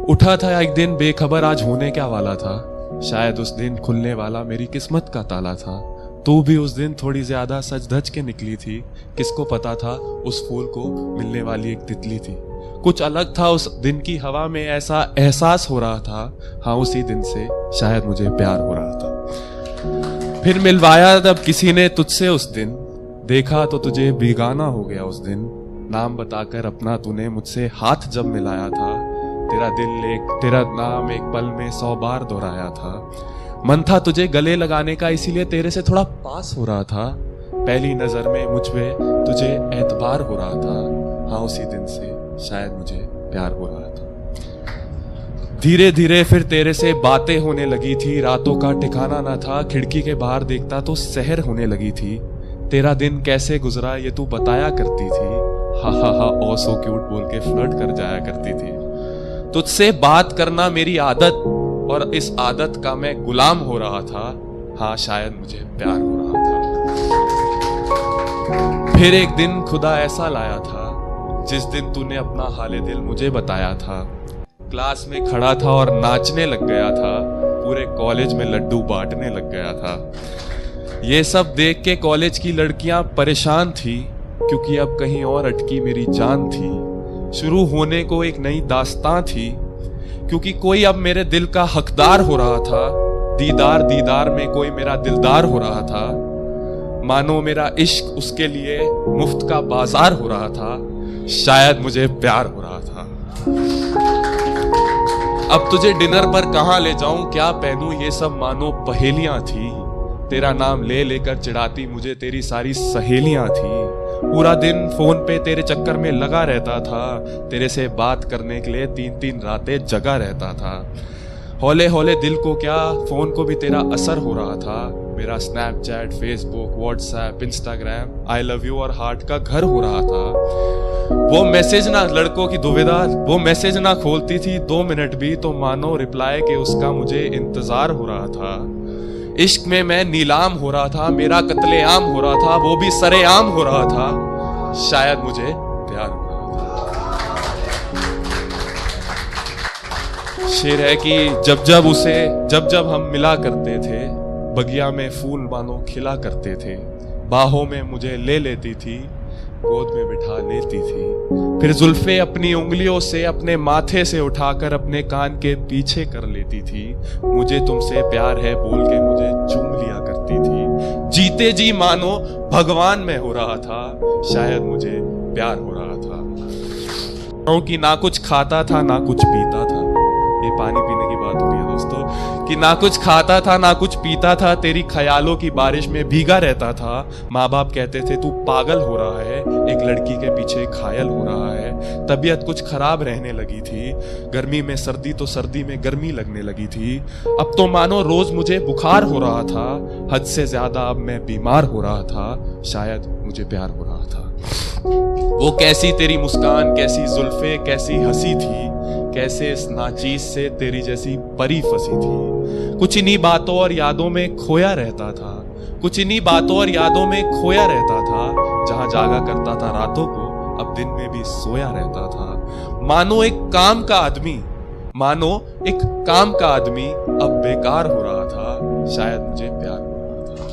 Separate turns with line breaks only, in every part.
उठा था एक दिन बेखबर आज होने क्या वाला था, शायद उस दिन खुलने वाला मेरी किस्मत का ताला था। तू भी उस दिन थोड़ी ज्यादा सज धज के निकली थी, किसको पता था उस फूल को मिलने वाली एक तितली थी। कुछ अलग था उस दिन की हवा में, ऐसा एहसास हो रहा था, हाँ उसी दिन से शायद मुझे प्यार हो रहा था। फिर मिलवाया तब किसी ने तुझसे उस दिन, देखा तो तुझे बेगाना हो गया उस दिन। नाम बताकर अपना तूने मुझसे हाथ जब मिलाया था, तेरा नाम एक पल में 100 बार दोहराया था। मन था तुझे गले लगाने का, इसीलिए तेरे से थोड़ा पास हो रहा था। पहली नजर में मुझ पे तुझे एतबार हो रहा था, हाँ उसी दिन से शायद मुझे प्यार हो रहा था। धीरे धीरे फिर तेरे से बातें होने लगी थी, रातों का ठिकाना ना था, खिड़की के बाहर देखता तो सहर होने लगी थी। तेरा दिन कैसे गुजरा ये तू बताया करती थी, हा हा हा ओ सो क्यूट बोल के फ्लर्ट कर जाया करती थी। तुझसे बात करना मेरी आदत, और इस आदत का मैं गुलाम हो रहा था, हाँ शायद मुझे प्यार हो रहा था। फिर एक दिन खुदा ऐसा लाया था, जिस दिन तूने अपना हाले दिल मुझे बताया था। क्लास में खड़ा था और नाचने लग गया था, पूरे कॉलेज में लड्डू बांटने लग गया था। ये सब देख के कॉलेज की लड़कियां परेशान थी, क्योंकि अब कहीं और अटकी मेरी जान थी। शुरू होने को एक नई दास्तां थी, क्योंकि कोई अब मेरे दिल का हकदार हो रहा था। दीदार दीदार में कोई मेरा दिलदार हो रहा था, मानो मेरा इश्क उसके लिए मुफ्त का बाजार हो रहा था, शायद मुझे प्यार हो रहा था। अब तुझे डिनर पर कहां ले जाऊं, क्या पहनूं, ये सब मानो पहेलियां थी। तेरा नाम ले लेकर चिढ़ाती मुझे तेरी सारी सहेलियां थी। पूरा दिन फोन पे तेरे चक्कर में लगा रहता था, तेरे से बात करने के लिए 3-3 रातें जगा रहता था। हौले हौले दिल को क्या, फोन को भी तेरा असर हो रहा था। मेरा Snapchat, Facebook, WhatsApp, Instagram I love you और हार्ट का घर हो रहा था। वो मैसेज ना, लड़कों की दुविधा, वो मैसेज ना खोलती थी 2 मिनट भी, तो मानो रिप्लाई के उसका मुझे इंतजार हो रहा था। इश्क में मैं नीलाम हो रहा था, मेरा कत्लेआम हो रहा था, वो भी सरेआम हो रहा था, शायद मुझे प्यार हो रहा था। शेर है कि जब जब हम मिला करते थे, बगिया में फूल मानो खिला करते थे। बाहों में मुझे ले लेती थी, गोद में बिठा लेती थी, फिर जुल्फे अपनी उंगलियों से अपने माथे से उठाकर अपने कान के पीछे कर लेती थी। मुझे तुमसे प्यार है बोल के मुझे चूम लिया करती थी। जीते जी मानो भगवान में हो रहा था, शायद मुझे प्यार हो रहा था। क्योंकि ना कुछ खाता था ना कुछ पीता था, ये पानी पीने की बात हो रही है दोस्तों, कि ना कुछ खाता था ना कुछ पीता था, तेरी ख्यालों की बारिश में भीगा रहता था। माँ बाप कहते थे तू पागल हो रहा है, एक लड़की के पीछे घायल हो रहा है। तबीयत कुछ खराब रहने लगी थी, गर्मी में सर्दी तो सर्दी में गर्मी लगने लगी थी। अब तो मानो रोज मुझे बुखार हो रहा था, हद से ज्यादा अब मैं बीमार हो रहा था, शायद मुझे प्यार हो रहा था। वो कैसी तेरी मुस्कान, कैसी जुल्फे, कैसी हंसी थी, कैसे इस नाचीज से तेरी जैसी परी फंसी थी। कुछ इन्हीं बातों और यादों में खोया रहता था, कुछ इन्हीं बातों और यादों में खोया रहता था। जहां जागा करता था रातों को, अब दिन में भी सोया रहता था। मानो एक काम का आदमी अब बेकार हो रहा था, शायद मुझे प्यार हो रहा था।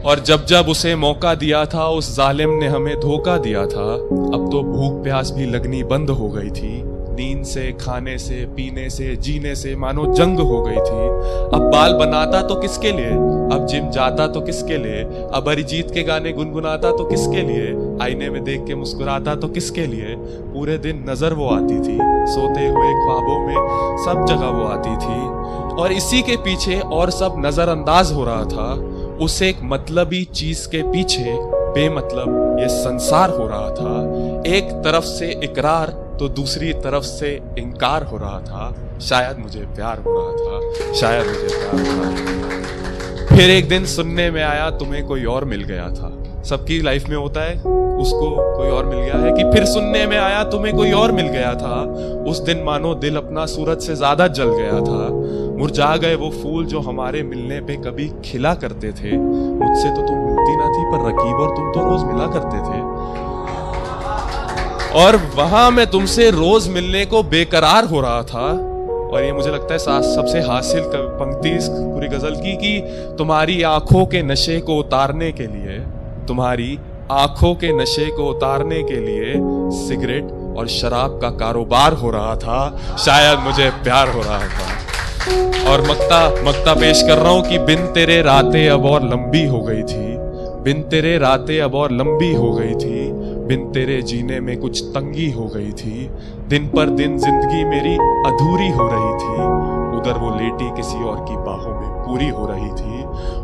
और जब जब उसे मौका दिया था, उस जालिम ने हमें धोखा दिया था। अब तो भूख प्यास भी लगनी बंद हो गई थी, नींद से, खाने से, पीने से, जीने से मानो जंग हो गई थी। अब बाल बनाता तो किसके लिए, अब जिम जाता तो किसके लिए, अब अरिजीत के गाने गुनगुनाता तो किसके लिए, आईने में देख के मुस्कुराता तो किसके लिए। पूरे दिन नजर वो आती थी, सोते हुए ख्वाबों में सब जगह वो आती थी, और इसी के पीछे और सब नजरअंदाज हो रहा था। उसे एक मतलबी चीज के पीछे बेमतलब ये संसार हो रहा था। एक तरफ से इकरार तो दूसरी तरफ से इनकार हो रहा था, शायद मुझे प्यार हो रहा था, शायद मुझे प्यार हो रहा था। फिर एक दिन सुनने में आया तुम्हें कोई और मिल गया था। सबकी लाइफ में होता है, उसको कोई और मिल गया है, कि फिर सुनने में आया तुम्हें कोई और मिल गया था। उस दिन मानो दिल अपना सूरज से ज्यादा जल गया था। मुरझा गए वो फूल जो हमारे मिलने पे कभी खिला करते थे। मुझसे तो तुम मिलती ना थी, पर रकीब और तुम तो रोज मिला करते थे। और वहां मैं तुमसे रोज मिलने को बेकरार हो रहा था। और ये मुझे लगता है सबसे हासिल पंक्ति इस पूरी गजल की कि तुम्हारी आंखों के नशे को उतारने के लिए, तुम्हारी आंखों के नशे को उतारने के लिए सिगरेट और शराब का कारोबार हो रहा था, शायद मुझे प्यार हो रहा था। और मक्ता पेश कर रहा हूं कि बिन तेरे रातें अब और लंबी हो गई थी, बिन तेरे रातें अब और लंबी हो गई थी, बिन तेरे जीने में कुछ तंगी हो गई थी, दिन पर दिन जिंदगी मेरी अधूरी हो रही थी, उधर वो लेटी किसी और की बाहों में पूरी हो रही थी,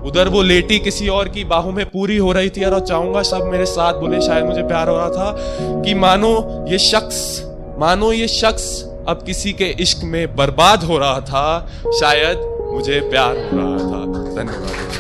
उधर वो लेटी किसी और की बाहों में पूरी हो रही थी। और चाहूंगा सब मेरे साथ बोले, शायद मुझे प्यार हो रहा था कि मानो ये शख्स अब किसी के इश्क में बर्बाद हो रहा था, शायद मुझे प्यार हो रहा था। धन्यवाद।